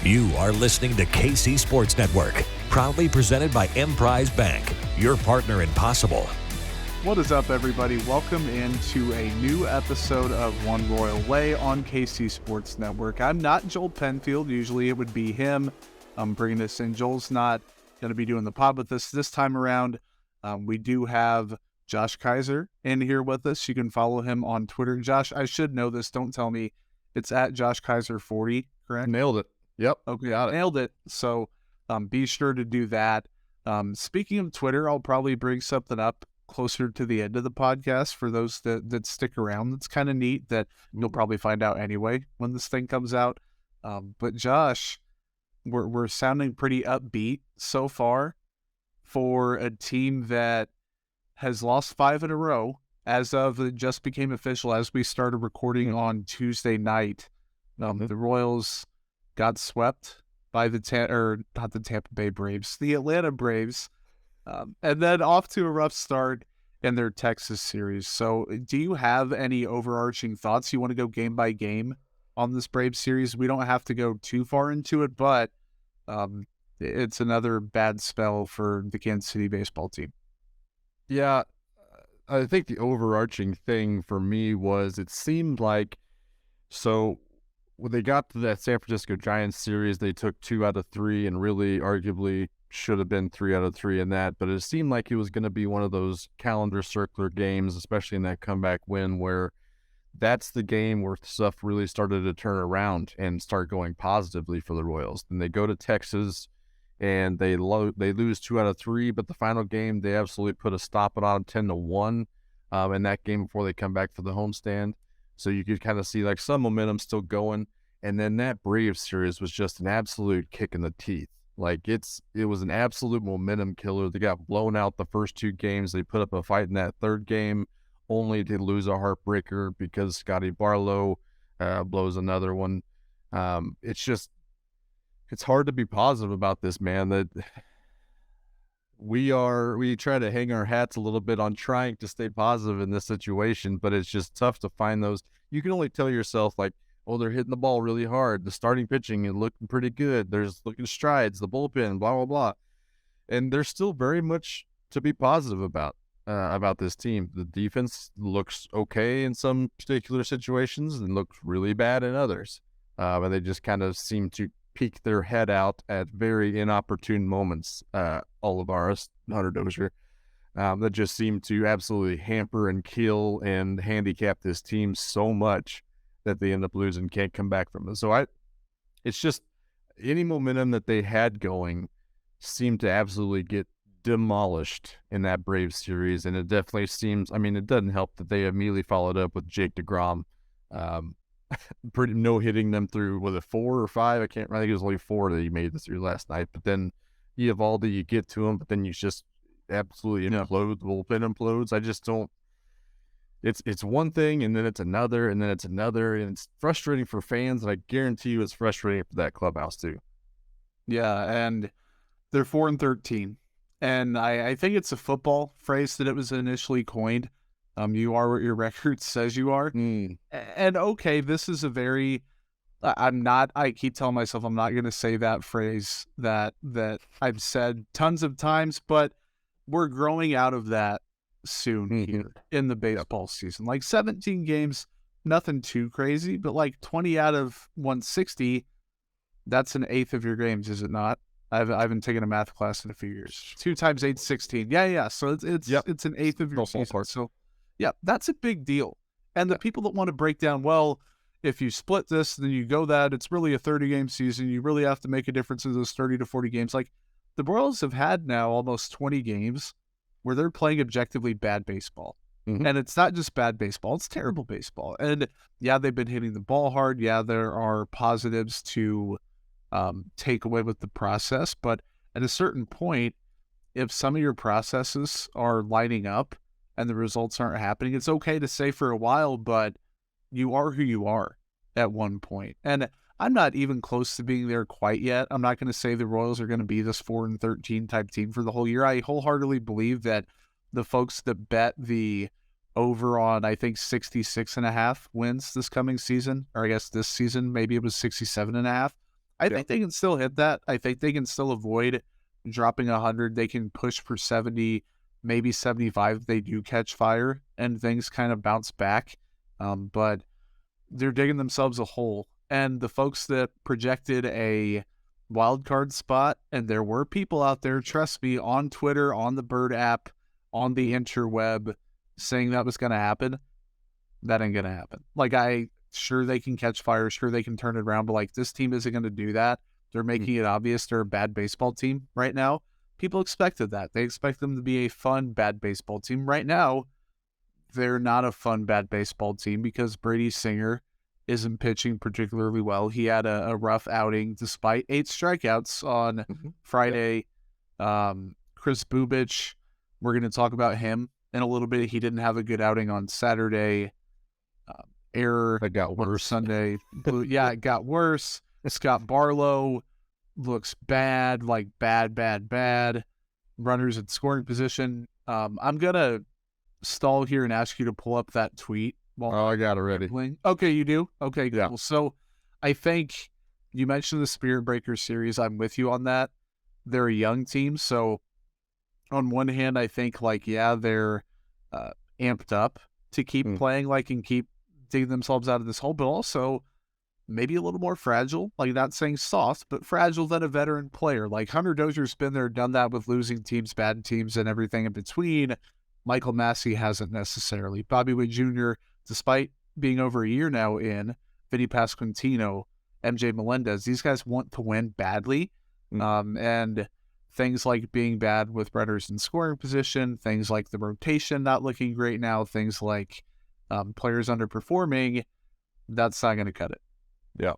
You are listening to KC Sports Network, proudly presented by Emprise Bank, your partner in possible. What is up, everybody? Welcome into a new episode of One Royal Way on KC Sports Network. I'm not Joel Penfield. Usually it would be him. I'm bringing this in. Joel's not going to be doing the pod with us this time around. We do have Josh Keiser in here with us. You can follow him on Twitter. Josh, I should know this. Don't tell me. It's at Josh Keiser 40, correct? Nailed it. Yep. Okay, got it. Nailed it. So be sure to do that. Speaking of Twitter, I'll probably bring something up closer to the end of the podcast for those that stick around. That's kind of neat that you'll probably find out anyway when this thing comes out. But Josh, we're sounding pretty upbeat so far for a team that has lost 5 in a row as of it just became official as we started recording on Tuesday night. The Royals got swept by not the Tampa Bay Braves, the Atlanta Braves, and then off to a rough start in their Texas series. So do you have any overarching thoughts? You want to go game by game on this Braves series? We don't have to go too far into it, but it's another bad spell for the Kansas City baseball team. Yeah, I think the overarching thing for me was it seemed like, so when they got to that San Francisco Giants series, they took 2 out of 3 and really arguably should have been 3 out of 3 in that. But it seemed like it was going to be one of those calendar circular games, especially in that comeback win, where that's the game where stuff really started to turn around and start going positively for the Royals. And they go to Texas and they lose 2 out of 3, but the final game, they absolutely put a stop on 10-1 in that game before they come back for the homestand. So you could kind of see like some momentum still going. And then that Braves series was just an absolute kick in the teeth. Like it was an absolute momentum killer. They got blown out the first 2 games. They put up a fight in that third game, only to lose a heartbreaker because Scotty Barlow blows another one. It's hard to be positive about this, man. That we try to hang our hats a little bit on trying to stay positive in this situation, but it's just tough to find those. You can only tell yourself like, oh, they're hitting the ball really hard. The starting pitching is looking pretty good. There's looking strides, the bullpen, blah, blah, blah. And there's still very much to be positive about this team. The defense looks okay in some particular situations and looks really bad in others. And they just kind of seem to peek their head out at very inopportune moments, all of ours, Hunter Dozier, that just seem to absolutely hamper and kill and handicap this team so much that they end up losing, can't come back from it. So it's just any momentum that they had going seemed to absolutely get demolished in that Braves series. And it definitely seems, it doesn't help that they immediately followed up with Jake DeGrom, pretty no-hitting them through, was it 4 or 5? I think it was only 4 that he made this through last night. But then Eovaldi, you get to him, but then you just absolutely implode. The bullpen implodes. I just don't. It's one thing, and then it's another, and then it's another, and it's frustrating for fans, and I guarantee you it's frustrating for that clubhouse too. Yeah, and they're 4-13, and I think it's a football phrase that it was initially coined. You are what your record says you are. And okay, this is a very, I keep telling myself I'm not going to say that phrase that I've said tons of times, but we're growing out of that soon here in the baseball season. Like 17 games, nothing too crazy, but like 20 out of 160, that's an eighth of your games, is it not? I haven't taken a math class in a few years. 2 times 8 is 16. Yeah. So it's an eighth of your season. So yeah, that's a big deal. And the people that want to break down, well, if you split this, then you go that, it's really a 30-game season. You really have to make a difference in those 30 to 40 games. Like the Royals have had now almost 20 games where they're playing objectively bad baseball. And it's not just bad baseball, it's terrible baseball. And yeah, they've been hitting the ball hard. Yeah, there are positives to take away with the process. But at a certain point, if some of your processes are lining up and the results aren't happening, it's okay to say for a while, but you are who you are at one point. And I'm not even close to being there quite yet. I'm not going to say the Royals are going to be this 4-13 type team for the whole year. I wholeheartedly believe that the folks that bet the over on, I think, 66.5 wins this coming season, or I guess this season, maybe it was 67.5. I think they can still hit that. I think they can still avoid dropping 100. They can push for 70, maybe 75 if they do catch fire and things kind of bounce back. But they're digging themselves a hole. And the folks that projected a wild card spot, and there were people out there, trust me, on Twitter, on the Bird app, on the interweb, saying that was going to happen. That ain't going to happen. Like, sure they can catch fire, sure they can turn it around, but like this team isn't going to do that. They're making it obvious they're a bad baseball team right now. People expected that. They expect them to be a fun, bad baseball team. Right now, they're not a fun, bad baseball team because Brady Singer isn't pitching particularly well. He had a rough outing despite 8 strikeouts on Friday. Chris Bubich, we're going to talk about him in a little bit. He didn't have a good outing on Saturday. Error. It got worse. Sunday. Yeah, it got worse. Scott Barlow looks bad, like bad. Runners in scoring position. I'm going to stall here and ask you to pull up that tweet. I got it ready. Okay, you do? Okay, cool. Yeah. So I think you mentioned the Spirit Breakers series. I'm with you on that. They're a young team. So on one hand, I think they're amped up to keep playing and keep digging themselves out of this hole, but also maybe a little more fragile, not saying soft, but fragile than a veteran player. Like Hunter Dozier's been there, done that with losing teams, bad teams, and everything in between. Michael Massey hasn't necessarily. Bobby Witt Jr., despite being over a year now in, Vinny Pasquantino, MJ Melendez, these guys want to win badly. And things like being bad with runners in scoring position, things like the rotation not looking great now, things like players underperforming, that's not going to cut it. Yeah.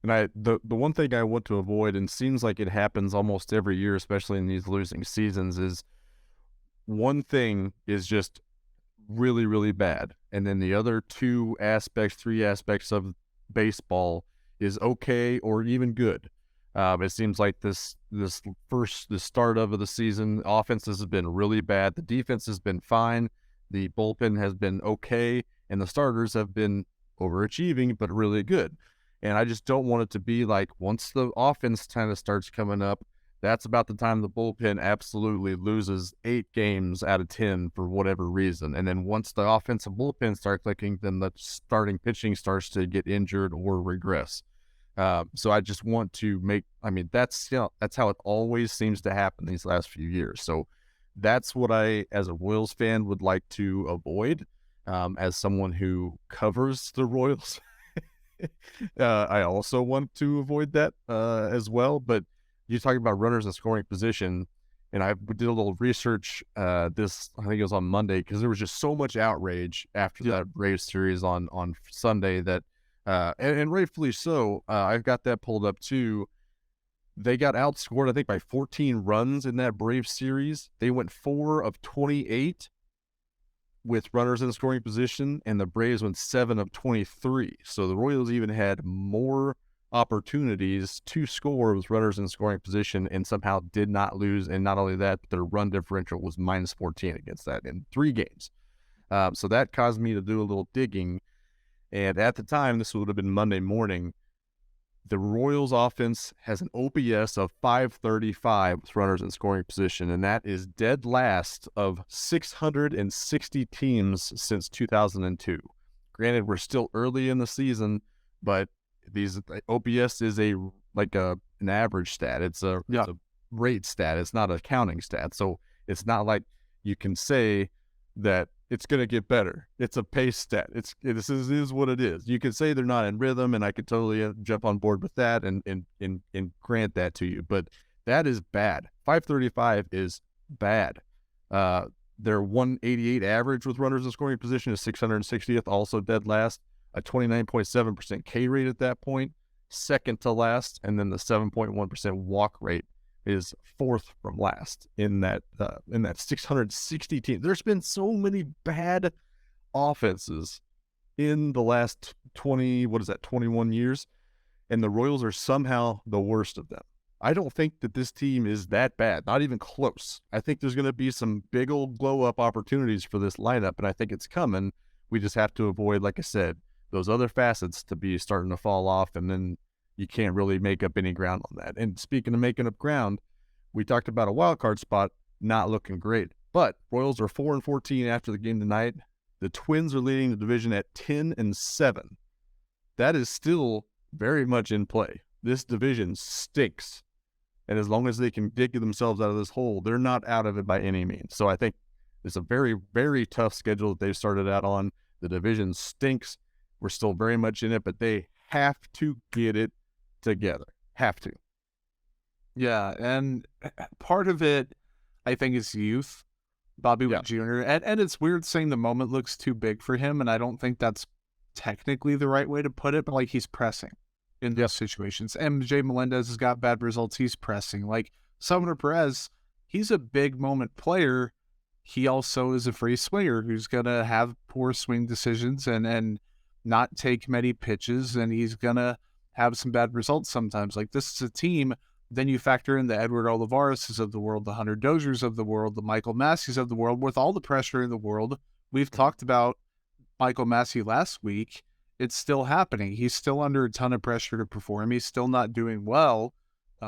And the one thing I want to avoid, and seems like it happens almost every year, especially in these losing seasons, is one thing is just really, really bad. And then the other 3 aspects of baseball is okay or even good. It seems like the start of the season, offenses have been really bad. The defense has been fine. The bullpen has been okay. And the starters have been overachieving, but really good. And I just don't want it to be like once the offense kind of starts coming up, that's about the time the bullpen absolutely loses 8 games out of 10 for whatever reason. And then once the offensive bullpen start clicking, then the starting pitching starts to get injured or regress. So I just want to that's how it always seems to happen these last few years. So that's what I, as a Royals fan, would like to avoid. As someone who covers the Royals, I also want to avoid that as well. But you're talking about runners in scoring position, and I did a little research I think it was on Monday, because there was just so much outrage after that Braves series on Sunday that, and rightfully so, I've got that pulled up too. They got outscored, I think, by 14 runs in that Braves series. They went 4 of 28 with runners in scoring position, and the Braves went 7 of 23. So the Royals even had more opportunities to score with runners in scoring position and somehow did not lose. And not only that, but their run differential was minus 14 against that in 3 games. So that caused me to do a little digging. And at the time, this would have been Monday morning, the Royals offense has an OPS of 535 with runners in scoring position, and that is dead last of 660 teams since 2002. Granted, we're still early in the season, but these OPS is an average stat. It's a rate stat. It's not a counting stat. So it's not like you can say that it's going to get better. It's a pace stat. This is what it is. You can say they're not in rhythm, and I could totally jump on board with that and grant that to you. But that is bad. 535 is bad. Their 188 average with runners in scoring position is 660th, also dead last. A 29.7% K rate at that point, second to last, and then the 7.1% walk rate is 4th from last in that 660 team. There's been so many bad offenses in the last 21 years, and the Royals are somehow the worst of them. I don't think that this team is that bad, not even close. I think there's going to be some big old blow-up opportunities for this lineup, and I think it's coming. We just have to avoid, like I said, those other facets to be starting to fall off, and then you can't really make up any ground on that. And speaking of making up ground, we talked about a wild card spot not looking great. But Royals are 4-14 after the game tonight. The Twins are leading the division at 10-7. That is still very much in play. This division stinks. And as long as they can dig themselves out of this hole, they're not out of it by any means. So I think it's a very, very tough schedule that they've started out on. The division stinks. We're still very much in it, but they have to get it together. Have to. Yeah, and part of it, I think, is youth. Bobby Witt Jr. And it's weird saying the moment looks too big for him, and I don't think that's technically the right way to put it, but like he's pressing in those situations. MJ Melendez has got bad results. He's pressing. Like Salvador Perez, he's a big moment player. He also is a free swinger who's going to have poor swing decisions and not take many pitches, and he's going to have some bad results sometimes. Like this is a team. Then you factor in the Edward Olivares of the world, the Hunter Doziers of the world, the Michael Massies of the world, with all the pressure in the world. We've talked about Michael Massey last week. It's still happening. He's still under a ton of pressure to perform. He's still not doing well.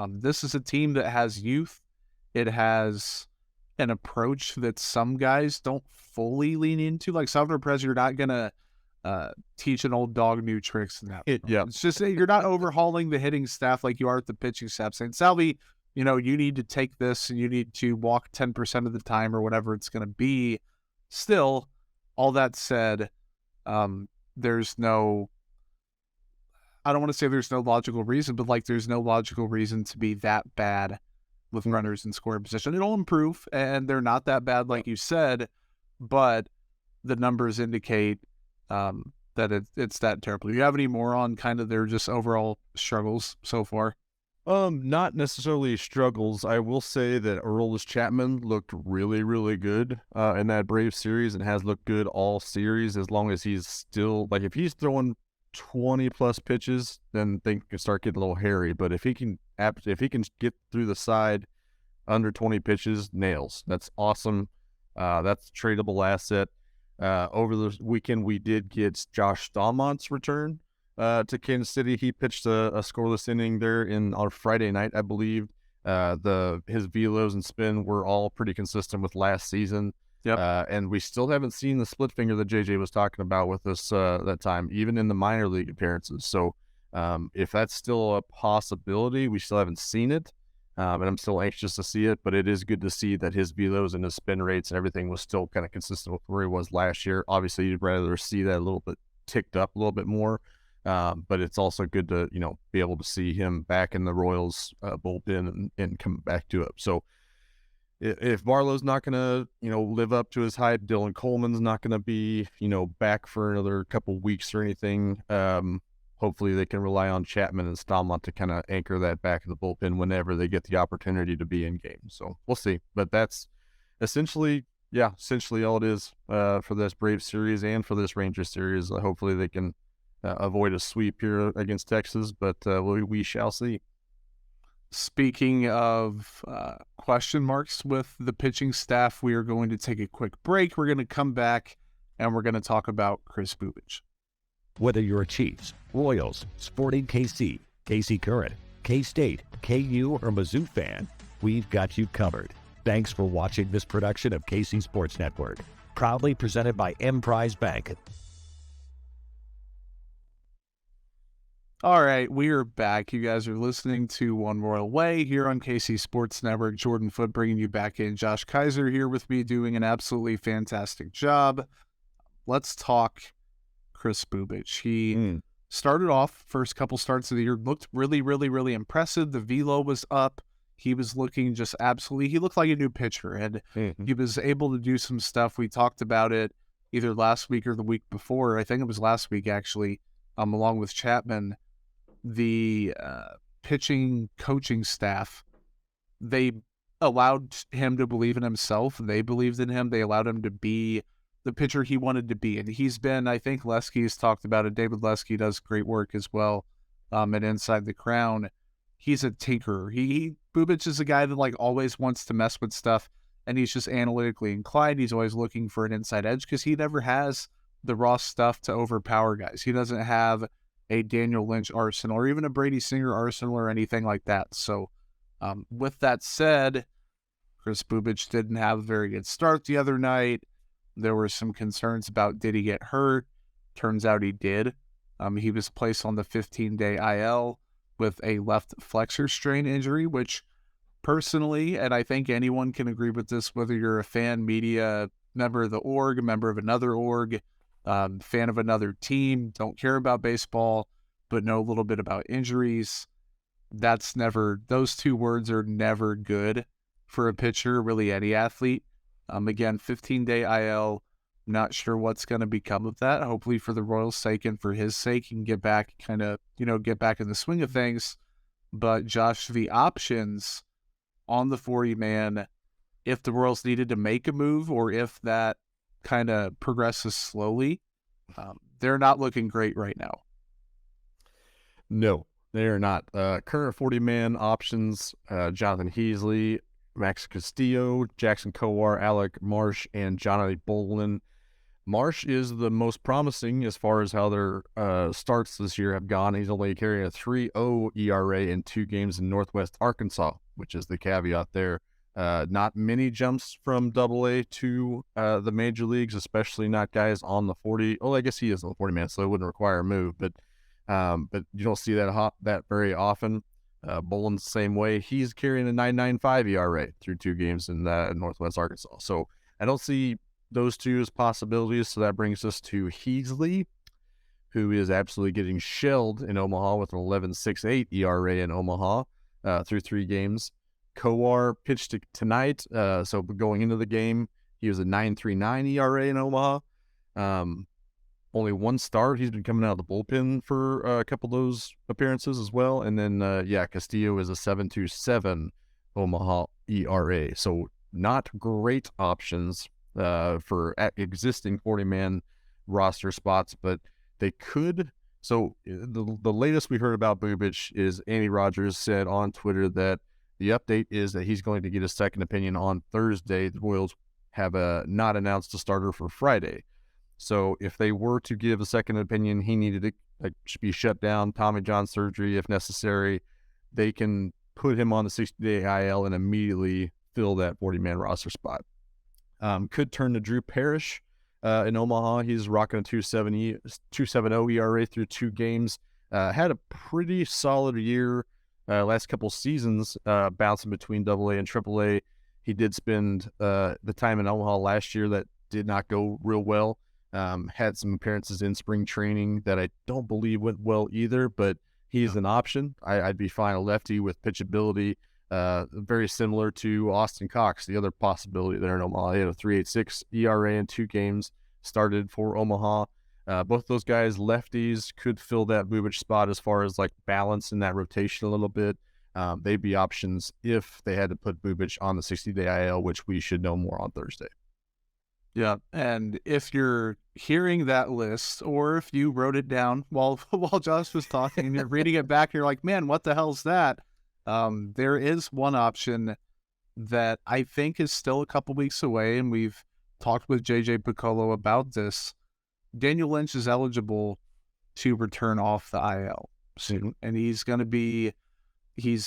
This is a team that has youth. It has an approach that some guys don't fully lean into. Like Salvador Perez, you're not going to teach an old dog new tricks in that. It's just you're not overhauling the hitting staff like you are at the pitching staff, saying, Salvi, you need to take this and you need to walk 10% of the time or whatever it's going to be. Still, all that said, there's no, I don't want to say there's no logical reason, but like there's no logical reason to be that bad with runners in scoring position. It'll improve, and they're not that bad like you said, but the numbers indicate that it's that terrible. Do you have any more on kind of their just overall struggles so far? Not necessarily struggles. I will say that Aroldis Chapman looked really, really good in that Braves series and has looked good all series as long as he's still, like if he's throwing 20 plus pitches, then things can start getting a little hairy. But if he can get through the side under 20 pitches, nails. That's awesome. That's a tradable asset. Over the weekend, we did get Josh Stallmont's return to Kansas City. He pitched a scoreless inning there on Friday night, I believe. His velos and spin were all pretty consistent with last season. And we still haven't seen the split finger that JJ was talking about with us that time, even in the minor league appearances. So if that's still a possibility, we still haven't seen it. And I'm still anxious to see it, but it is good to see that his velos and his spin rates and everything was still kind of consistent with where he was last year. Obviously, you'd rather see that a little bit ticked up a little bit more, but it's also good to, be able to see him back in the Royals bullpen and come back to it. So if Barlow's not going to, live up to his hype, Dylan Coleman's not going to be, back for another couple weeks or anything, hopefully they can rely on Chapman and Stallmont to kind of anchor that back of the bullpen whenever they get the opportunity to be in game. So we'll see. But that's essentially all it is for this Braves series and for this Rangers series. Hopefully they can avoid a sweep here against Texas, but we shall see. Speaking of question marks with the pitching staff, we are going to take a quick break. We're going to come back and we're going to talk about Kris Bubic. Whether you're a Chiefs, Royals, Sporting KC, KC Current, K-State, KU, or Mizzou fan, we've got you covered. Thanks for watching this production of KC Sports Network, proudly presented by Emprise Bank. All right, we are back. You guys are listening to One Royal Way here on KC Sports Network. Jordan Foote bringing you back in. Josh Keiser here with me doing an absolutely fantastic job. Let's talk Kris Bubic. He started off, first couple starts of the year, looked really, really, really impressive. The velo was up. He was looking just absolutely, he looked like a new pitcher, and he was able to do some stuff. We talked about it either last week or the week before. I think it was last week, actually, along with Chapman. The pitching coaching staff, they allowed him to believe in himself. They believed in him. They allowed him to be the pitcher he wanted to be. And he's been, I think Lesky's talked about it. David Lesky does great work as well at Inside the Crown. He's a tinkerer. Bubic is a guy that like always wants to mess with stuff, and he's just analytically inclined. He's always looking for an inside edge because he never has the raw stuff to overpower guys. He doesn't have a Daniel Lynch arsenal or even a Brady Singer arsenal or anything like that. So with that said, Chris Bubich didn't have a very good start the other night. There were some concerns about did he get hurt? Turns out he did. He was placed on the 15-day IL with a left flexor strain injury, which personally, and I think anyone can agree with this, whether you're a fan, media, member of the org, a member of another org, fan of another team, don't care about baseball, but know a little bit about injuries. Those two words are never good for a pitcher, really any athlete. Again, 15-day IL, not sure what's going to become of that. Hopefully for the Royals' sake and for his sake, he can get back in the swing of things. But Josh, the options on the 40-man, if the Royals needed to make a move or if that kind of progresses slowly, they're not looking great right now. No, they are not. Current 40-man options, Jonathan Heasley, Max Castillo, Jackson Kowar, Alec Marsh, and Johnny Bolin. Marsh is the most promising as far as how their starts this year have gone. He's only carrying a 3.0 ERA in 2 games in Northwest Arkansas, which is the caveat there. Not many jumps from AA to the major leagues, especially not guys on the 40. Oh, I guess he is on the 40-man, so it wouldn't require a move, but you don't see that very often. Bolin's the same way. He's carrying a 9.95 ERA through 2 games in Northwest Arkansas. So I don't see those two as possibilities. So that brings us to Heasley, who is absolutely getting shelled in Omaha with an 11.68 ERA in Omaha through 3 games. Kowar pitched tonight, so going into the game, he was a 9.39 ERA in Omaha. Only 1 start. He's been coming out of the bullpen for a couple of those appearances as well. And then, Castillo is a 7.27 Omaha ERA. So not great options for existing 40-man roster spots, but they could. So the latest we heard about Bubich is Andy Rogers said on Twitter that the update is that he's going to get a second opinion on Thursday. The Royals have not announced a starter for Friday. So if they were to give a second opinion, he needed to be shut down, Tommy John surgery if necessary. They can put him on the 60-day IL and immediately fill that 40-man roster spot. Could turn to Drew Parrish in Omaha. He's rocking a 2.70 ERA through 2 games. Had a pretty solid year last couple seasons, bouncing between AA and AAA. He did spend the time in Omaha last year that did not go real well. Had some appearances in spring training that I don't believe went well either, but he's an option. I'd be fine a lefty with pitchability, very similar to Austin Cox, the other possibility there in Omaha. He had a 3.86 ERA in 2 games, started for Omaha. Both those guys, lefties, could fill that Bubich spot as far as like balance in that rotation a little bit. They'd be options if they had to put Bubich on the 60-day IL, which we should know more on Thursday. Yeah, and if you're hearing that list, or if you wrote it down while Josh was talking and you're reading it back, and you're like, man, what the hell's that? There is one option that I think is still a couple weeks away, and we've talked with JJ Piccolo about this. Daniel Lynch is eligible to return off the IL soon, and he's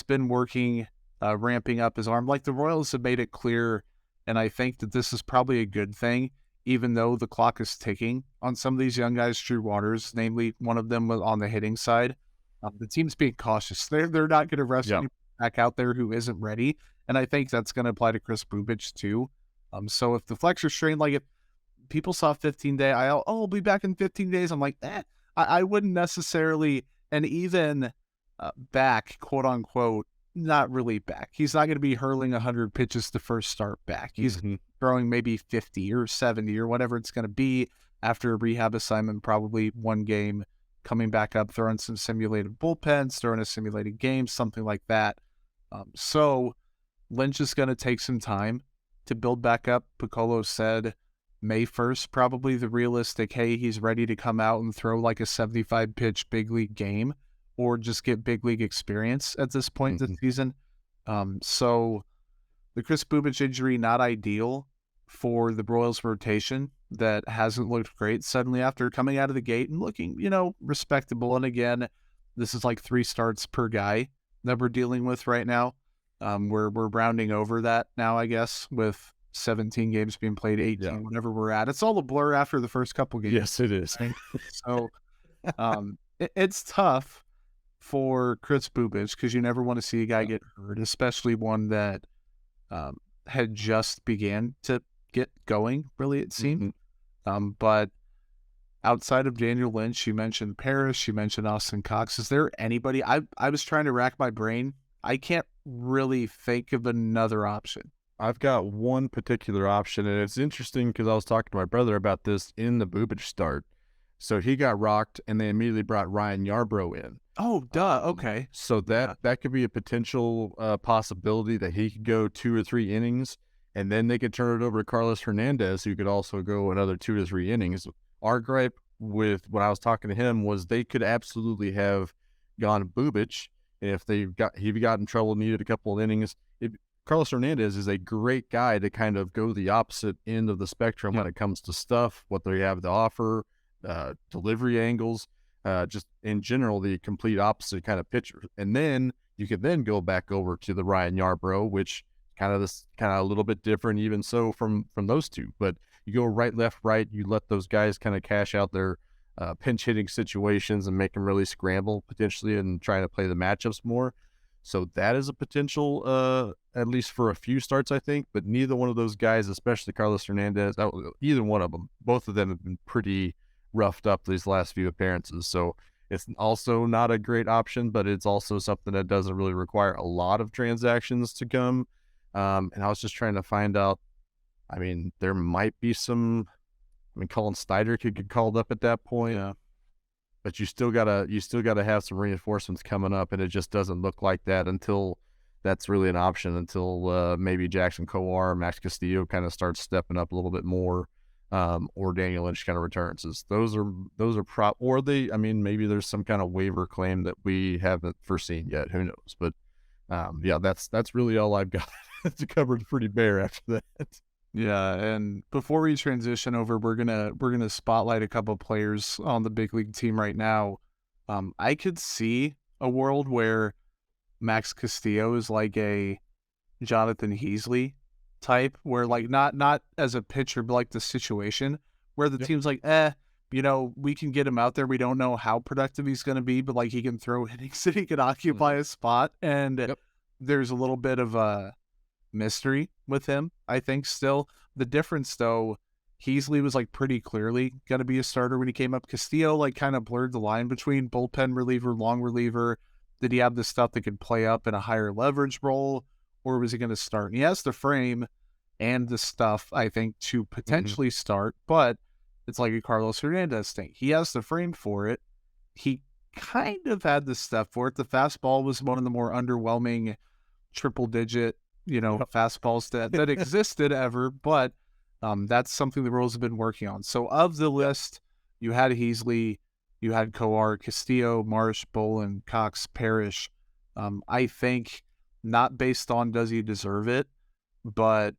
been working, ramping up his arm. Like the Royals have made it clear, and I think that this is probably a good thing, even though the clock is ticking on some of these young guys, Drew Waters, namely one of them was on the hitting side. The team's being cautious. They're not going to rush anyone back out there who isn't ready, and I think that's going to apply to Chris Bubich too. So if the flexor strain, like if people saw 15-day IL, I'll be back in 15 days. I'm like, I wouldn't necessarily, and even back, quote unquote, not really back. He's not going to be hurling 100 pitches to first start back. He's throwing maybe 50 or 70 or whatever it's going to be after a rehab assignment, probably 1 game, coming back up, throwing some simulated bullpens, throwing a simulated game, something like that. So Lynch is going to take some time to build back up. Piccolo said May 1st, probably the realistic, hey, he's ready to come out and throw like a 75-pitch big league game or just get big league experience at this point this season. So the Chris Bubich injury, not ideal for the Royals rotation. that hasn't looked great suddenly after coming out of the gate and looking, respectable. And again, this is like 3 starts per guy that we're dealing with right now. We're rounding over that now, I guess, with 17 games being played, 18, whatever we're at. It's all a blur after the first couple games. Yes, it is. So it's tough for Chris Bubich because you never want to see a guy get hurt, especially one that had just began to get going, really, it seemed. But outside of Daniel Lynch, you mentioned Parrish, you mentioned Austin Cox. Is there anybody? I was trying to rack my brain. I can't really think of another option. I've got one particular option, and it's interesting because I was talking to my brother about this in the Bubich start. So he got rocked, and they immediately brought Ryan Yarbrough in. Oh, duh. Okay. So that could be a potential possibility that he could go 2 or 3 innings, and then they could turn it over to Carlos Hernandez, who could also go another 2 to 3 innings. Our gripe with when I was talking to him was they could absolutely have gone Bubich, and if he got in trouble, needed a couple of innings. Carlos Hernandez is a great guy to kind of go the opposite end of the spectrum when it comes to stuff, what they have to offer, delivery angles, just in general, the complete opposite kind of pitcher. And then you could then go back over to the Ryan Yarbrough, which kind of a little bit different even so from those two. But you go right, left, right, you let those guys kind of cash out their pinch hitting situations and make them really scramble potentially and trying to play the matchups more. So that is a potential, at least for a few starts, I think. But neither one of those guys, especially Carlos Hernandez, either one of them, both of them have been pretty roughed up these last few appearances. So it's also not a great option, but it's also something that doesn't really require a lot of transactions to come. And I was just trying to find out, there might be some, Colin Snyder could get called up at that point. Yeah. But you still gotta have some reinforcements coming up, and it just doesn't look like that until that's really an option. Until maybe Jackson Kowar, Max Castillo kind of starts stepping up a little bit more, or Daniel Lynch kind of returns. Maybe there's some kind of waiver claim that we haven't foreseen yet. Who knows? But that's really all I've got to cover. Pretty bare after that. Yeah, and before we transition over, we're gonna spotlight a couple of players on the big league team right now. I could see a world where Max Castillo is like a Jonathan Heasley type, where like not as a pitcher, but like the situation where the team's like, we can get him out there. We don't know how productive he's going to be, but like he can throw innings and he can occupy a spot, and there's a little bit of a mystery with him, I think. Still, the difference though, Heasley was like pretty clearly going to be a starter when he came up. Castillo like kind of blurred the line between bullpen reliever, long reliever. Did he have the stuff that could play up in a higher leverage role, or was he going to start? And he has the frame and the stuff, I think, to potentially start, but it's like a Carlos Hernandez thing. He has the frame for it. He kind of had the stuff for it. The fastball was one of the more underwhelming triple-digit fastballs that existed ever, but that's something the Royals have been working on. So of the list, you had Heasley, you had Kowar, Castillo, Marsh, Bolin, Cox, Parrish. I think not based on does he deserve it, but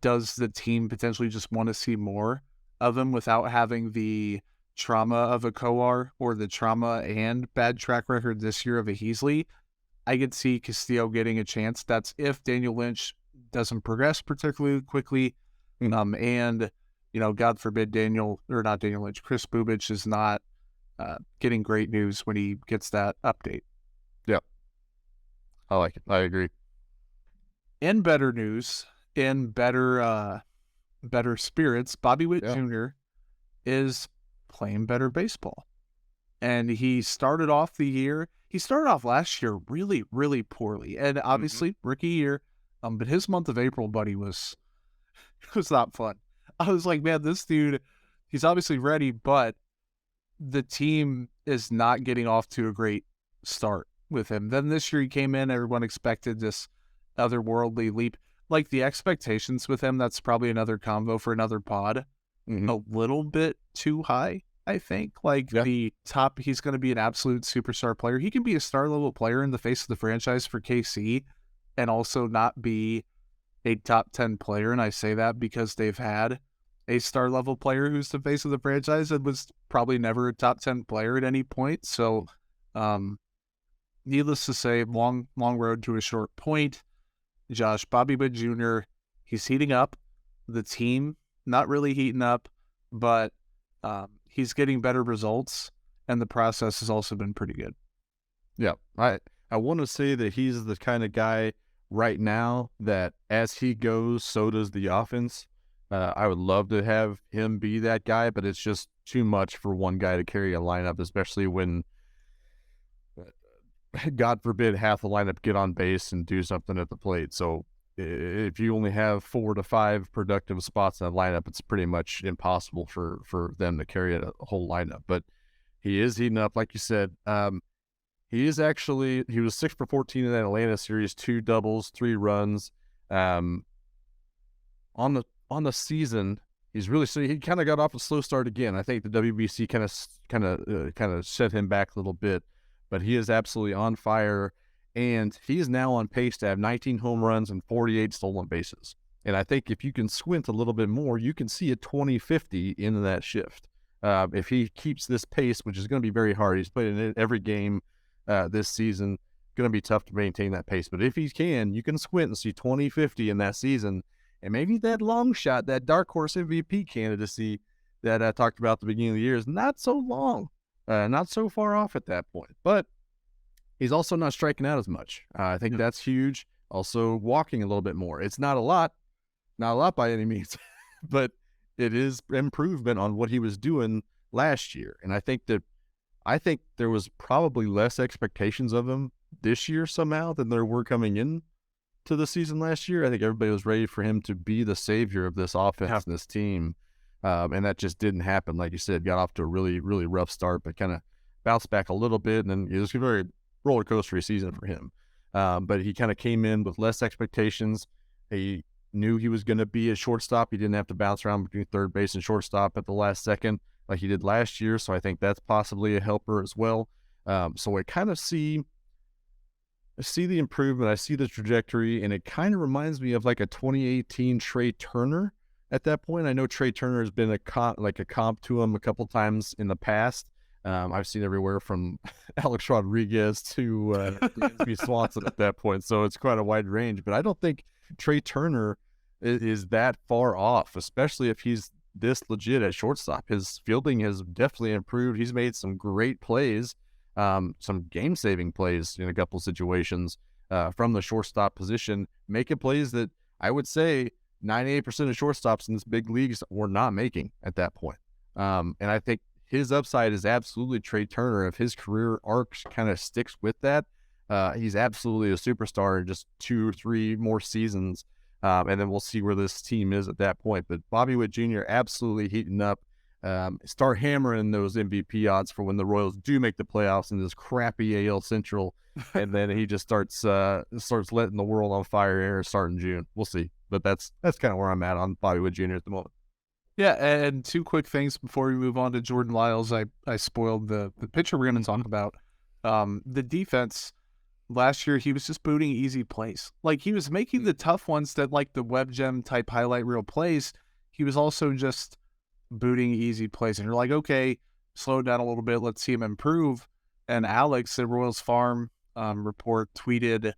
does the team potentially just want to see more of him without having the trauma of a Kowar or the trauma and bad track record this year of a Heasley? I could see Castillo getting a chance. That's if Daniel Lynch doesn't progress particularly quickly. And, God forbid Chris Bubich is not getting great news when he gets that update. Yeah. I like it. I agree. In better news, in better spirits, Bobby Witt Jr. is playing better baseball. And he started off last year really, really poorly. And obviously, rookie year. But his month of April, buddy, was not fun. I was like, man, this dude, he's obviously ready, but the team is not getting off to a great start with him. Then this year he came in, everyone expected this otherworldly leap. Like the expectations with him, that's probably another convo for another pod. A little bit too high, I think. The top, he's going to be an absolute superstar player. He can be a star level player in the face of the franchise for KC and also not be a top 10 player. And I say that because they've had a star level player who's the face of the franchise and was probably never a top 10 player at any point. So, needless to say, long road to a short point. Josh, Bobby Witt Jr., he's heating up. The team, not really heating up, but he's getting better results, and the process has also been pretty good. Yeah, I want to say that he's the kind of guy right now that as he goes, so does the offense. I would love to have him be that guy, but it's just too much for one guy to carry a lineup, especially when, God forbid, half the lineup get on base and do something at the plate. So if you only have 4 to 5 productive spots in a lineup, it's pretty much impossible for them to carry a whole lineup. But he is heating up, like you said. He was 6 for 14 in that Atlanta series, 2 doubles, 3 runs. On the season, he's really, so he kind of got off a slow start again. I think the WBC kind of set him back a little bit, but he is absolutely on fire, and he is now on pace to have 19 home runs and 48 stolen bases. And I think if you can squint a little bit more, you can see a 20-50 in that shift. If he keeps this pace, which is going to be very hard, he's played in every game this season, going to be tough to maintain that pace. But if he can, you can squint and see 20-50 in that season. And maybe that long shot, that dark horse MVP candidacy that I talked about at the beginning of the year is not so long, not so far off at that point. But he's also not striking out as much. I think that's huge. Also walking a little bit more. It's not a lot by any means, but it is improvement on what he was doing last year. And I think there was probably less expectations of him this year somehow than there were coming in to the season last year. I think everybody was ready for him to be the savior of this offense and this team. And that just didn't happen. Like you said, got off to a really, really rough start, but kind of bounced back a little bit. And then it was a very roller coaster season for him. But he kind of came in with less expectations. He knew he was going to be a shortstop. He didn't have to bounce around between third base and shortstop at the last second like he did last year. So I think that's possibly a helper as well. So I kind of see the improvement. I see the trajectory, and it kind of reminds me of like a 2018 Trey Turner at that point. I know Trey Turner has been a comp to him a couple times in the past. I've seen everywhere from Alex Rodriguez to Dansby Swanson at that point. So it's quite a wide range, but I don't think Trey Turner is that far off, especially if he's this legit at shortstop. His fielding has definitely improved. He's made some great plays, some game-saving plays in a couple situations from the shortstop position, making plays that I would say 98% of shortstops in this big leagues were not making at that point. And I think his upside is absolutely Trey Turner. If his career arc kind of sticks with that, he's absolutely a superstar in just 2 or 3 more seasons. And then we'll see where this team is at that point. But Bobby Witt Jr. absolutely heating up. Start hammering those MVP odds for when the Royals do make the playoffs in this crappy AL Central, and then he just starts letting the world on fire here starting June. We'll see, but that's kind of where I'm at on Bobby Witt Jr. at the moment. Yeah, and 2 quick things before we move on to Jordan Lyles. I spoiled the pitcher we're going to talk about. The defense. Last year, he was just booting easy plays. Like, he was making the tough ones that, like the web gem type highlight reel plays. He was also just booting easy plays. And you're like, okay, slow it down a little bit. Let's see him improve. And Alex at Royals Farm Report tweeted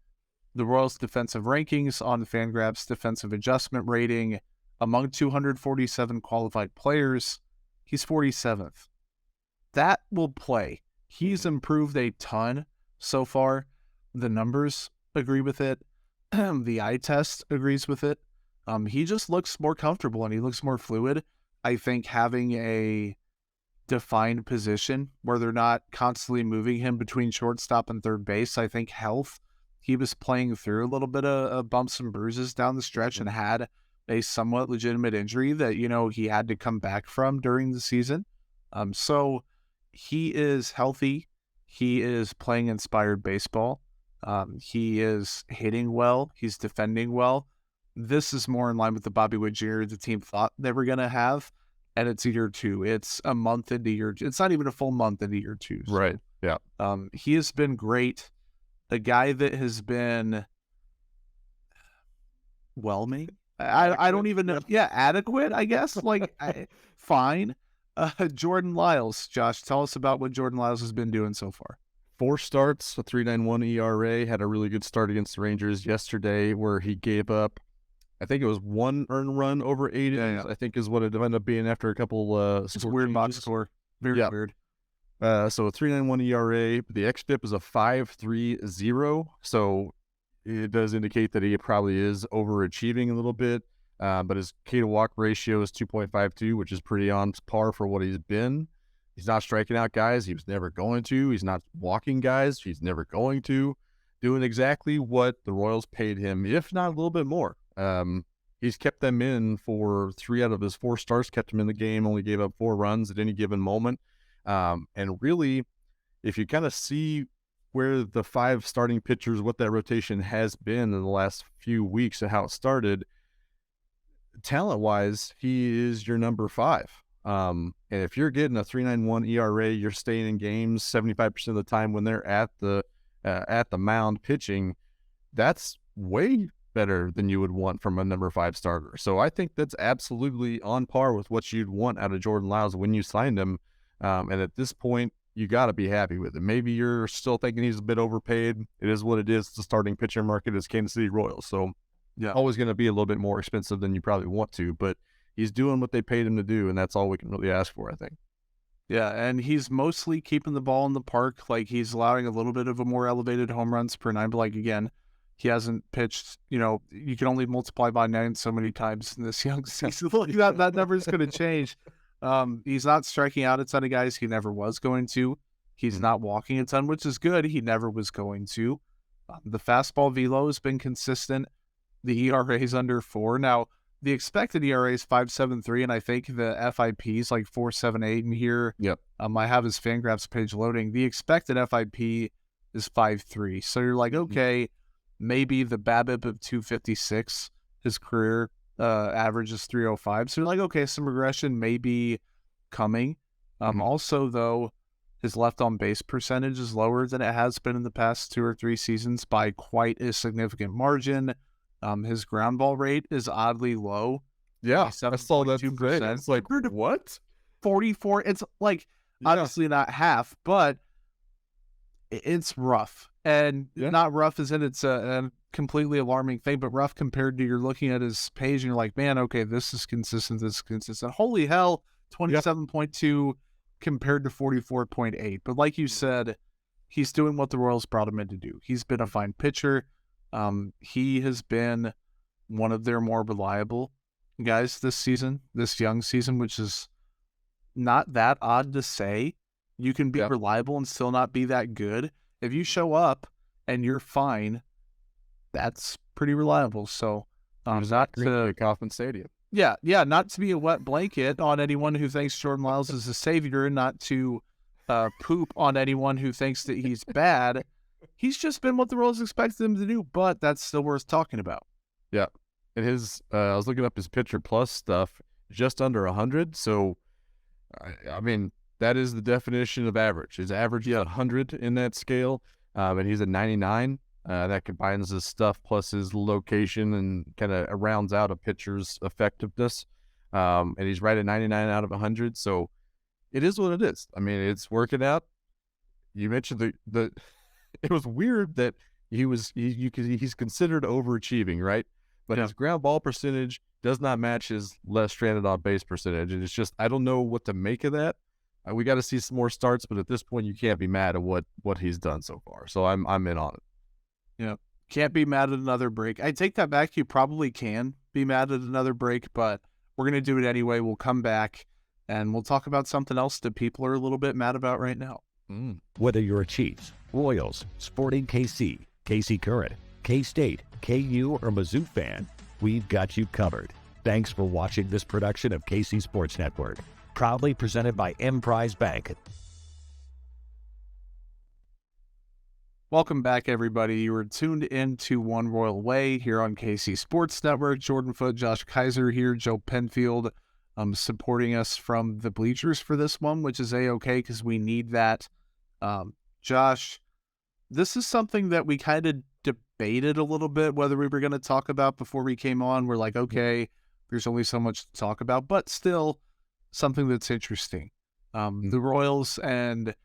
the Royals defensive rankings on Fangraphs defensive adjustment rating. Among 247 qualified players, he's 47th. That will play. He's improved a ton so far. The numbers agree with it. The eye test agrees with it. He just looks more comfortable and he looks more fluid. I think having a defined position where they're not constantly moving him between shortstop and third base, I think health. He was playing through a little bit of bumps and bruises down the stretch and had a somewhat legitimate injury that, he had to come back from during the season. So he is healthy. He is playing inspired baseball. He is hitting well. He's defending well. This is more in line with the Bobby Witt Jr. the team thought they were going to have. And it's year 2. It's a month into year 2. It's not even a full month into year 2. So, right. Yeah. He has been great. A guy that has been whelming, I don't even know. Yeah, adequate, I guess. Like, fine. Jordan Lyles. Josh, tell us about what Jordan Lyles has been doing so far. 4 starts, a 3.91 ERA. Had a really good start against the Rangers yesterday where he gave up, I think it was 1 earned run over 8 innings, I think is what it ended up being after a couple it's a weird box score. Very weird. So a 3.91 ERA. The xFIP is a 5.30. So it does indicate that he probably is overachieving a little bit. But his K to walk ratio is 2.52, which is pretty on par for what he's been. He's not striking out guys. He was never going to. He's not walking guys. He's never going to. Doing exactly what the Royals paid him, if not a little bit more. He's kept them in for 3 out of his 4 starts, kept him in the game, only gave up 4 runs at any given moment. And really, if you kind of see where the 5 starting pitchers, what that rotation has been in the last few weeks and how it started, talent-wise, he is your number 5. And if you're getting a 3.91 ERA, you're staying in games 75% of the time when they're at the mound pitching, that's way better than you would want from a number 5 starter. So I think that's absolutely on par with what you'd want out of Jordan Lyles when you signed him. And at this point, you got to be happy with it. Maybe you're still thinking he's a bit overpaid. It is what it is. The starting pitcher market is Kansas City Royals. So always going to be a little bit more expensive than you probably want to, but he's doing what they paid him to do, and that's all we can really ask for, I think. Yeah, and he's mostly keeping the ball in the park. Like, he's allowing a little bit of a more elevated home runs per 9, but, like, again, he hasn't pitched, you can only multiply by 9 so many times in this young season. Like, that number is going to change. He's not striking out a ton of guys. He never was going to. He's not walking a ton, which is good. He never was going to. The fastball velo has been consistent. The ERA is under 4. Now, the expected ERA is 5.73, and I think the FIP is like 4.78 in here. Yep. I have his Fangraphs page loading. The expected FIP is 5.3. So you're like, okay, maybe the BABIP of 256, his career average is 3.05. So you're like, okay, some regression may be coming. Also, though, his left on base percentage is lower than it has been in the past 2 or 3 seasons by quite a significant margin. His ground ball rate is oddly low. Yeah, I saw that today. It's like, what? 44. It's like, obviously not half, but it's rough. And not rough as in it's a completely alarming thing, but rough compared to you're looking at his page and you're like, man, okay, this is consistent, this is consistent. Holy hell, 27.2 compared to 44.8. But like you said, he's doing what the Royals brought him in to do. He's been a fine pitcher. He has been one of their more reliable guys this season, this young season, which is not that odd to say. You can be reliable and still not be that good. If you show up and you're fine, that's pretty reliable. So, not to Kauffman Stadium. Yeah, not to be a wet blanket on anyone who thinks Jordan Lyles is a savior, and not to poop on anyone who thinks that he's bad. He's just been what the Royals expected him to do, but that's still worth talking about. Yeah. And his, I was looking up his pitcher plus stuff, just under 100. So, I mean, that is the definition of average. His average is 100 in that scale, and he's at 99. That combines his stuff plus his location and kind of rounds out a pitcher's effectiveness. And he's right at 99 out of 100. So it is what it is. I mean, it's working out. You mentioned the it was weird that he's considered overachieving, right? But his ground ball percentage does not match his less stranded on base percentage. And it's just, I don't know what to make of that. We got to see some more starts, but at this point, you can't be mad at what he's done so far. So I'm in on it. Yeah. Can't be mad at another break. I take that back. You probably can be mad at another break, but we're going to do it anyway. We'll come back and we'll talk about something else that people are a little bit mad about right now. Whether you're a Chiefs, Royals, Sporting KC, KC Current, K-State, KU, or Mizzou fan, we've got you covered. Thanks for watching this production of KC Sports Network. Proudly presented by Emprise Bank. Welcome back, everybody. You are tuned in to One Royal Way here on KC Sports Network. Jordan Foote, Josh Keiser here, Joe Penfield supporting us from the bleachers for this one, which is A-okay because we need that. Josh, this is something that we kind of debated a little bit whether we were going to talk about before we came on. We're like, okay, there's only so much to talk about, but still something that's interesting. The Royals and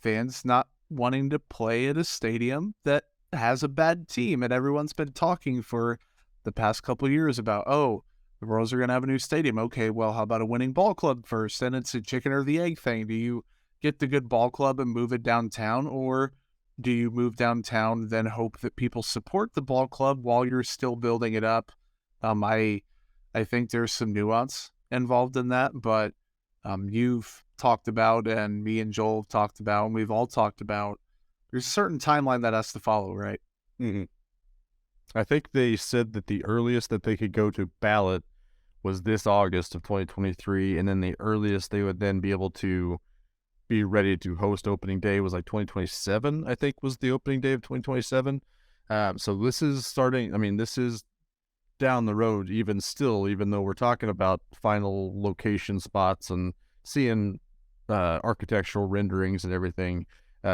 fans not wanting to play at a stadium that has a bad team, and everyone's been talking for the past couple of years about, oh, the Royals are going to have a new stadium. Okay, well, how about a winning ball club first? And it's a chicken or the egg thing. Do you get the good ball club and move it downtown, or do you move downtown, then hope that people support the ball club while you're still building it up? I think there's some nuance involved in that, but you've talked about, and me and Joel have talked about, and we've all talked about, there's a certain timeline that has to follow, right? Mm-hmm. I think they said that the earliest that they could go to ballot was this August of 2023, and then the earliest they would then be able to be ready to host opening day was like 2027, I think was the opening day of 2027. So this is starting, I mean, this is down the road even though we're talking about final location spots and seeing architectural renderings and everything,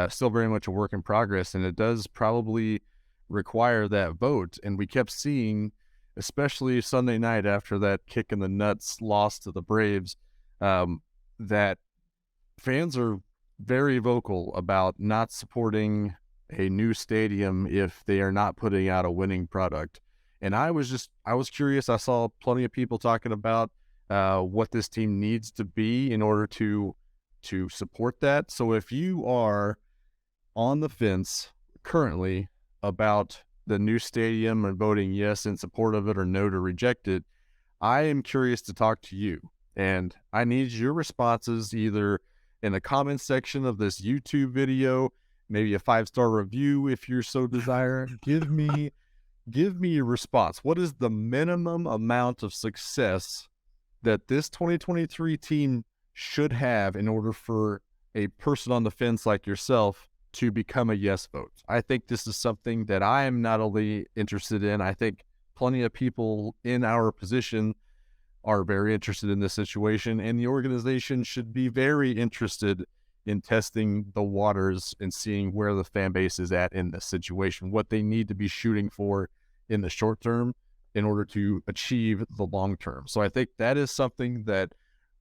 still very much a work in progress, and it does probably require that vote. And we kept seeing, especially Sunday night after that kick in the nuts loss to the Braves, that fans are very vocal about not supporting a new stadium if they are not putting out a winning product. And I was curious. I saw plenty of people talking about what this team needs to be in order to support that. So if you are on the fence currently about the new stadium and voting yes in support of it or no to reject it, I am curious to talk to you. And I need your responses either in the comments section of this YouTube video, maybe a 5-star review if you're so desire. Give me your response. What is the minimum amount of success that this 2023 team should have in order for a person on the fence like yourself to become a yes vote? I think this is something that I am not only interested in, I think plenty of people in our position are very interested in this situation, and the organization should be very interested in testing the waters and seeing where the fan base is at in this situation, what they need to be shooting for in the short term in order to achieve the long term. So I think that is something that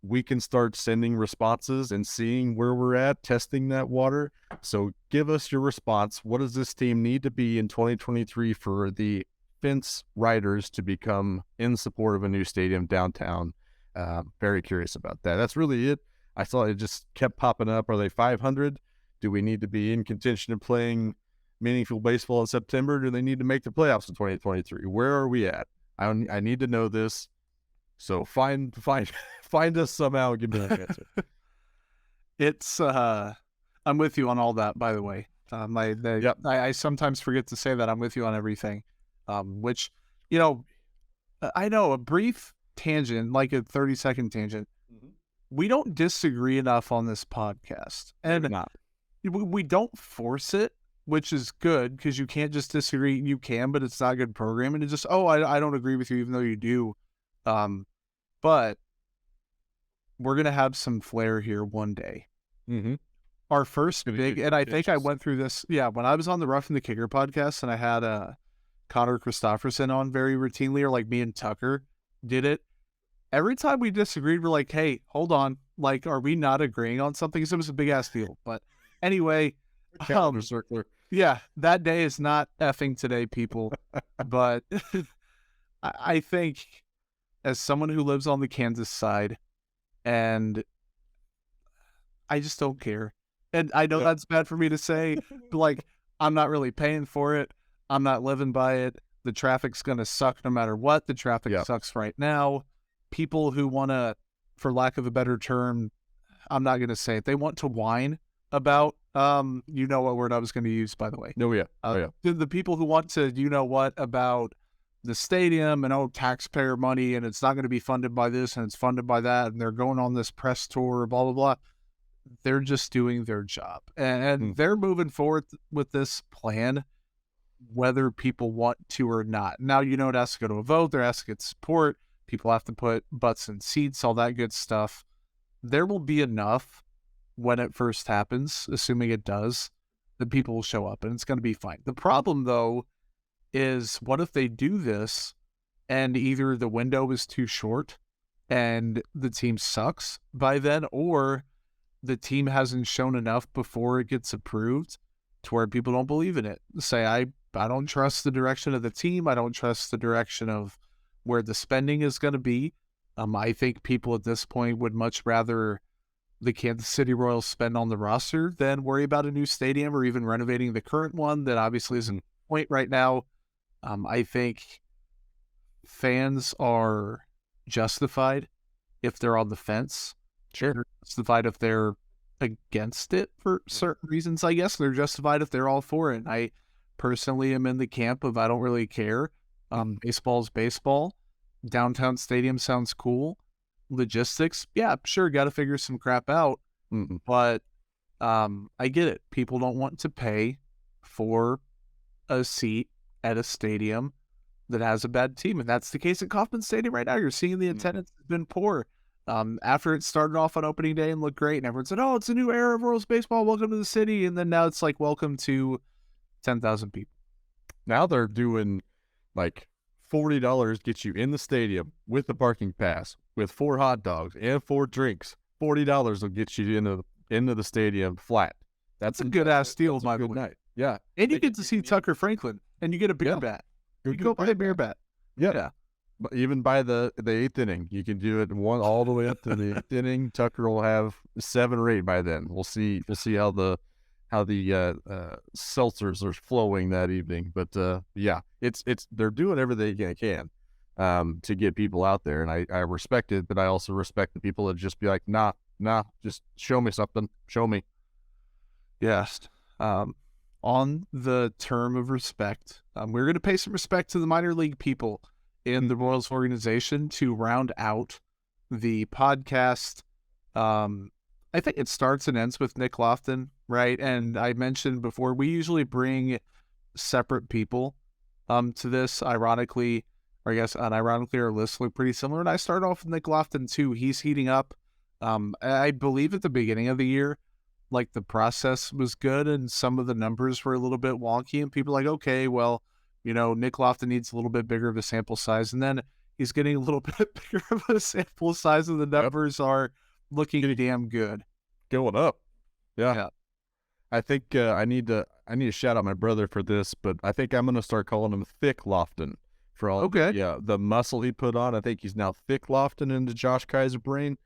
we can start sending responses and seeing where we're at, testing that water. So give us your response. What does this team need to be in 2023 for the fence riders to become in support of a new stadium downtown? Very curious about that. That's really it. I saw it just kept popping up. Are they 500? Do we need to be in contention of playing meaningful baseball in September? Do they need to make the playoffs in 2023? Where are we at? I need to know this. So find us somehow and give me that answer. It's I'm with you on all that, by the way. Yep. I sometimes forget to say that I'm with you on everything. Which, you know, I know a brief tangent, like a 30-second tangent. Mm-hmm. We don't disagree enough on this podcast, and we don't force it, which is good because you can't just disagree. You can, but it's not good programming. It's just, I don't agree with you, even though you do. But we're gonna have some flair here one day. Mm-hmm. Our first big, and I think I went through this. Yeah, when I was on the Roughing the Kicker podcast, and I had Connor Christopherson on very routinely, or like me and Tucker did it. Every time we disagreed, we're like, hey, hold on. Like, are we not agreeing on something? Because it was a big ass deal. But anyway, circular. Yeah, that day is not effing today, people. But I think as someone who lives on the Kansas side, and I just don't care. And I know that's bad for me to say, but like, I'm not really paying for it. I'm not living by it. The traffic's going to suck no matter what. The traffic sucks right now. People who want to, for lack of a better term, I'm not going to say it, they want to whine about, you know what word I was going to use, by the way. The people who want to, you know what, about the stadium and, taxpayer money, and it's not going to be funded by this and it's funded by that, and they're going on this press tour, blah, blah, blah. They're just doing their job. And they're moving forward with this plan, whether people want to or not. Now, it has to go to a vote. There has to get support. People have to put butts in seats, all that good stuff. There will be enough when it first happens, assuming it does, that people will show up, and it's going to be fine. The problem, though, is what if they do this and either the window is too short and the team sucks by then, or the team hasn't shown enough before it gets approved to where people don't believe in it. Say, I don't trust the direction of the team. I don't trust the direction of where the spending is going to be. I think people at this point would much rather the Kansas City Royals spend on the roster than worry about a new stadium or even renovating the current one that obviously isn't the point right now. I think fans are justified if they're on the fence. Sure. They're justified if they're against it for certain reasons, I guess. They're justified if they're all for it. I personally am in the camp of I don't really care. Baseball's baseball. Downtown stadium sounds cool. Logistics, yeah, sure, got to figure some crap out. But I get it. People don't want to pay for a seat at a stadium that has a bad team, and that's the case at Kauffman Stadium right now. You're seeing the attendance has been poor. After it started off on opening day and looked great, and everyone said, "Oh, it's a new era of Royals baseball. Welcome to the city." And then now it's like, "Welcome to 10,000 people." Now they're doing like $40 gets you in the stadium with the parking pass, with 4 hot dogs and 4 drinks. $40 will get you into the stadium flat. That's a good ass deal, that's by a the good way. night. Yeah, And you get to see Tucker Franklin, and you get a beer bat. You go buy a beer bat. Yeah. But even by the 8th inning, you can do it all the way up to the 8th inning. Tucker will have 7 or 8 by then. We'll see how the seltzers are flowing that evening. But yeah, it's they're doing everything they can to get people out there, and I respect it, but I also respect the people that just be like, nah, just show me something, show me. Yes. On the term of respect, we're going to pay some respect to the minor league people in the Royals organization to round out the podcast. I think it starts and ends with Nick Lofton, right? And I mentioned before, we usually bring separate people to this. Ironically, or I guess unironically, our lists look pretty similar. And I start off with Nick Lofton too. He's heating up. I believe at the beginning of the year, like the process was good and some of the numbers were a little bit wonky, and people are like, okay, well, Nick Lofton needs a little bit bigger of a sample size, and then he's getting a little bit bigger of a sample size, and the numbers are looking damn good. Going up. Yeah. I think I need to shout out my brother for this, but I think I'm going to start calling him Thick Lofton for all the muscle he put on. I think he's now Thick Lofton into Josh Keiser brain.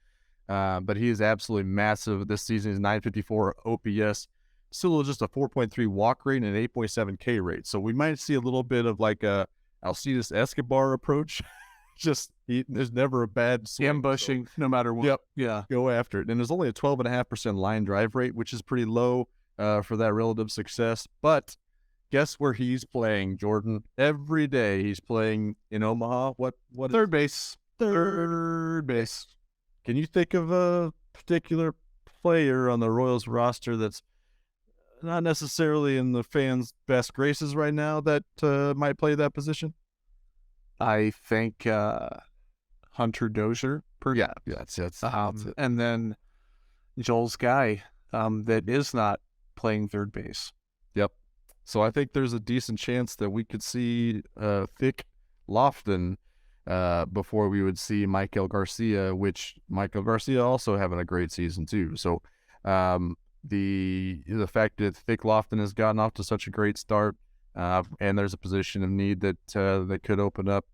But he is absolutely massive this season. He's 954 OPS, still just a 4.3 walk rate and an 8.7 K rate. So we might see a little bit of like a Alcides Escobar approach. There's never a bad swing, ambushing, no matter what. Yep. Yeah. Go after it. And there's only a 12.5% line drive rate, which is pretty low for that relative success. But guess where he's playing, Jordan? Every day he's playing in Omaha. What? Third base. Third base. Can you think of a particular player on the Royals roster that's not necessarily in the fans' best graces right now that might play that position? I think Hunter Dozier. Yeah, that's it. And then Joel's guy that is not playing third base. Yep. So I think there's a decent chance that we could see Thick Lofton before we would see Michael Garcia, which Michael Garcia also having a great season too. So the fact that Thick Lofton has gotten off to such a great start, and there's a position of need that could open up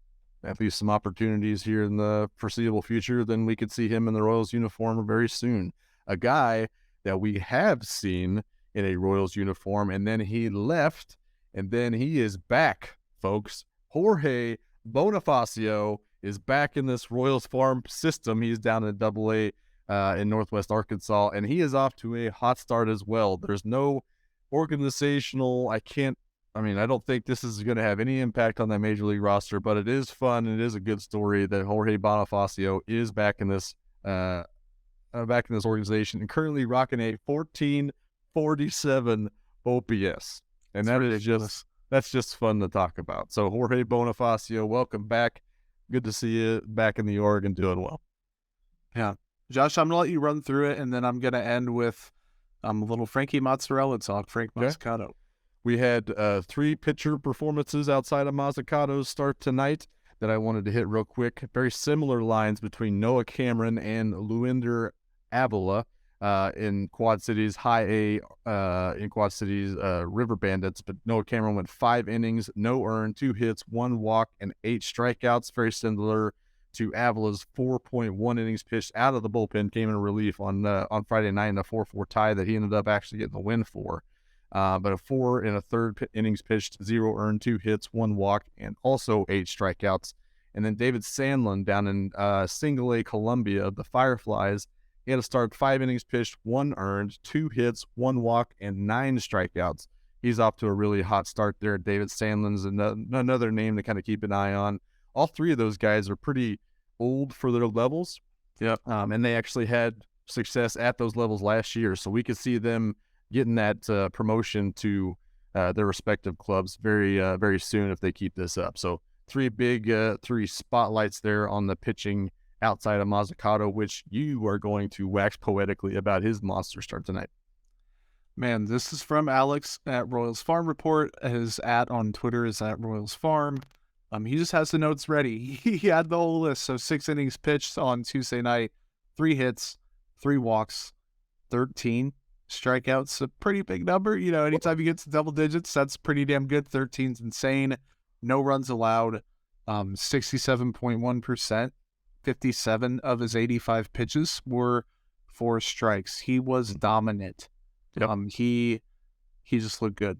at least some opportunities here in the foreseeable future, then we could see him in the Royals uniform very soon. A guy that we have seen in a Royals uniform, and then he left, and then he is back, folks. Jorge Bonifacio is back in this Royals farm system. He's down in AA in Northwest Arkansas, and he is off to a hot start as well. There's no organizational, I don't think this is going to have any impact on that major league roster, but it is fun and it is a good story that Jorge Bonifacio is back in this organization and currently rocking a 1447 OPS, and that's just fun to talk about. So Jorge Bonifacio, welcome back. Good to see you back in the org and doing well. Yeah, Josh, I'm gonna let you run through it, and then I'm gonna end with a little Frankie Mozzarella talk. Frank Mozzicato. We had 3 pitcher performances outside of Mazzucato's start tonight that I wanted to hit real quick. Very similar lines between Noah Cameron and Luinder Avila in Quad Cities, High A in Quad Cities River Bandits. But Noah Cameron went 5 innings, no earned, 2 hits, 1 walk, and 8 strikeouts. Very similar to Avila's 4.1 innings pitched out of the bullpen, came in relief on Friday night in a 4-4 tie that he ended up actually getting the win for. But a 4 and a third innings pitched, 0 earned, 2 hits, 1 walk, and also 8 strikeouts. And then David Sandlin down in Single A Columbia, the Fireflies, he had to start 5 innings pitched, 1 earned, 2 hits, 1 walk, and 9 strikeouts. He's off to a really hot start there. David Sandlin's another name to kind of keep an eye on. All 3 of those guys are pretty old for their levels. Yep. And they actually had success at those levels last year. So we could see them getting that promotion to their respective clubs very soon if they keep this up. So 3 spotlights there on the pitching outside of Mazzucato, which you are going to wax poetically about his monster start tonight. Man, this is from Alex at Royals Farm Report. His @ on Twitter is at Royals Farm. He just has the notes ready. He had the whole list. So 6 innings pitched on Tuesday night, 3 hits, 3 walks, 13 strikeouts. A pretty big number. You know, anytime you get to double digits, that's pretty damn good. 13's insane. No runs allowed. 67.1%. 57 of his 85 pitches were 4 strikes. He was dominant. Yep. He just looked good.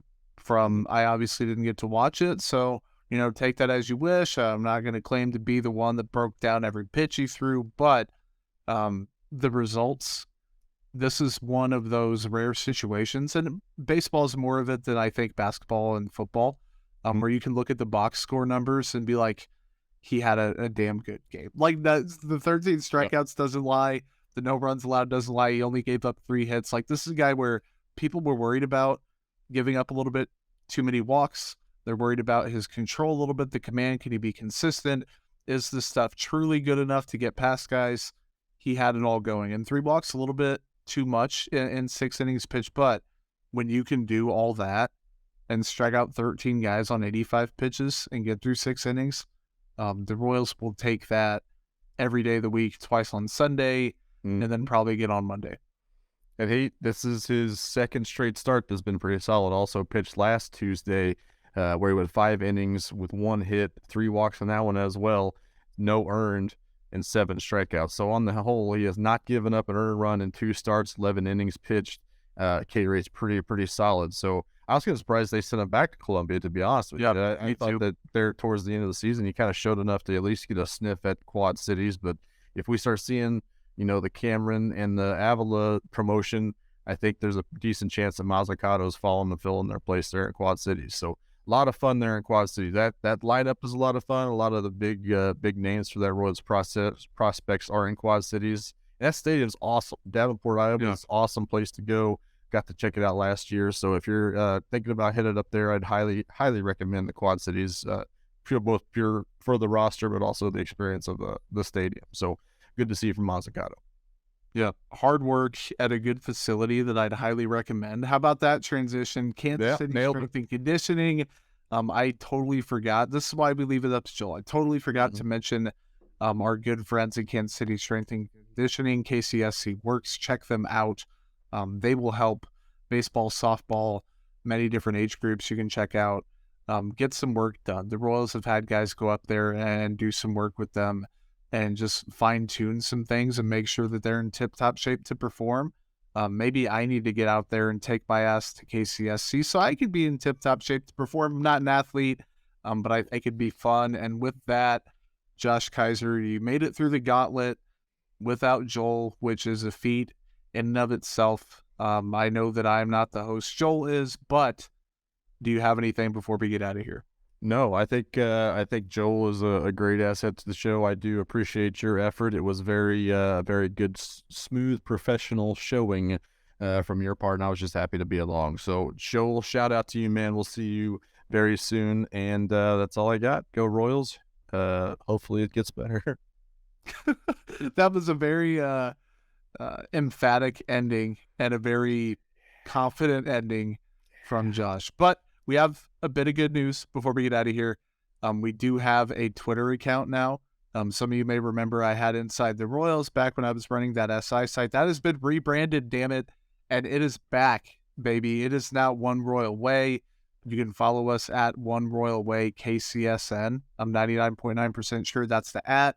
I obviously didn't get to watch it, so you know, take that as you wish. I'm not going to claim to be the one that broke down every pitch he threw, but the results, this is one of those rare situations, and baseball is more of it than I think basketball and football, where you can look at the box score numbers and be like, he had a damn good game. Like that, the 13 strikeouts doesn't lie. The no runs allowed doesn't lie. He only gave up 3 hits. Like, this is a guy where people were worried about giving up a little bit too many walks. They're worried about his control a little bit, the command. Can he be consistent? Is this stuff truly good enough to get past guys? He had it all going. And 3 walks, a little bit too much in 6 innings pitched. But when you can do all that and strike out 13 guys on 85 pitches and get through 6 innings, the Royals will take that every day of the week, twice on Sunday, and then probably get on Monday. And this is his 2nd straight start that's been pretty solid. Also pitched last Tuesday, where he went 5 innings with 1 hit, 3 walks on that one as well, no earned, and 7 strikeouts. So on the whole, he has not given up an earned run in 2 starts, 11 innings pitched. K rate's pretty solid. So I was kind of surprised they sent him back to Columbia, to be honest with you. I thought that there towards the end of the season, he kind of showed enough to at least get a sniff at Quad Cities. But if we start seeing, you know, the Cameron and the Avila promotion, I think there's a decent chance that Mazzucato's falling and filling their place there in Quad Cities. So a lot of fun there in Quad Cities. That lineup is a lot of fun. A lot of the big names for that Royals prospects are in Quad Cities. And that stadium's awesome. Davenport, Iowa is an awesome place to go. Got to check it out last year. So if you're thinking about headed up there, I'd highly recommend the Quad Cities. Both pure for the roster, but also the experience of the stadium. So good to see you from Mazzucato. Yeah, hard work at a good facility that I'd highly recommend. How about that transition? Kansas City Strength and Conditioning. I totally forgot. This is why we leave it up to Joel. I totally forgot to mention our good friends at Kansas City Strength and Conditioning, KCSC Works. Check them out. They will help baseball, softball, many different age groups you can check out. Get some work done. The Royals have had guys go up there and do some work with them and just fine-tune some things and make sure that they're in tip-top shape to perform. Maybe I need to get out there and take my ass to KCSC so I could be in tip-top shape to perform. I'm not an athlete, but I could be fun. And with that, Josh Keiser, you made it through the gauntlet without Joel, which is a feat in and of itself. I know that I'm not the host Joel is, but do you have anything before we get out of here? No, I think Joel is a great asset to the show. I do appreciate your effort. It was very good, smooth, professional showing from your part, and I was just happy to be along. So, Joel, shout out to you, man. We'll see you very soon, and that's all I got. Go Royals. Hopefully it gets better. That was a very emphatic ending and a very confident ending from Josh. But we have a bit of good news before we get out of here. We do have a Twitter account now. Some of you may remember I had Inside the Royals back when I was running that SI site. That has been rebranded, damn it, and it is back, baby. It is now One Royal Way. You can follow us at One Royal Way KCSN. I'm 99.9% sure that's the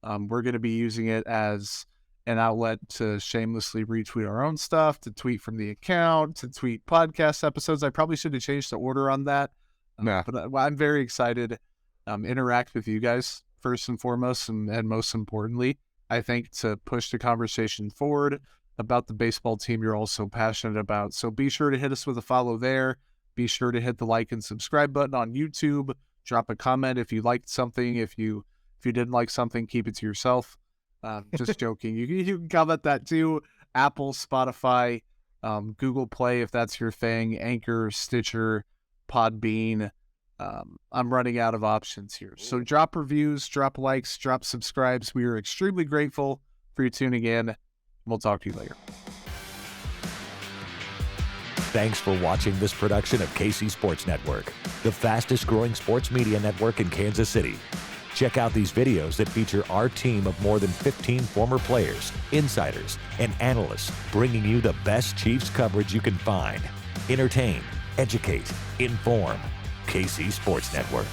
@. We're going to be using it as an outlet to shamelessly retweet our own stuff, to tweet from the account, to tweet podcast episodes. I probably should have changed the order on that. But I'm very excited. Interact with you guys first and foremost, and most importantly, I think to push the conversation forward about the baseball team you're all so passionate about. So be sure to hit us with a follow there. Be sure to hit the like and subscribe button on YouTube. Drop a comment if you liked something. If you didn't like something, keep it to yourself. Just joking. You can comment that too. Apple, Spotify, Google Play if that's your thing, Anchor, Stitcher, Podbean. I'm running out of options here. So drop reviews, drop likes, drop subscribes. We are extremely grateful for you tuning in. We'll talk to you later. Thanks for watching this production of KC Sports Network, the fastest growing sports media network in Kansas City. Check out these videos that feature our team of more than 15 former players, insiders, and analysts bringing you the best Chiefs coverage you can find. Entertain, educate, inform. KC Sports Network.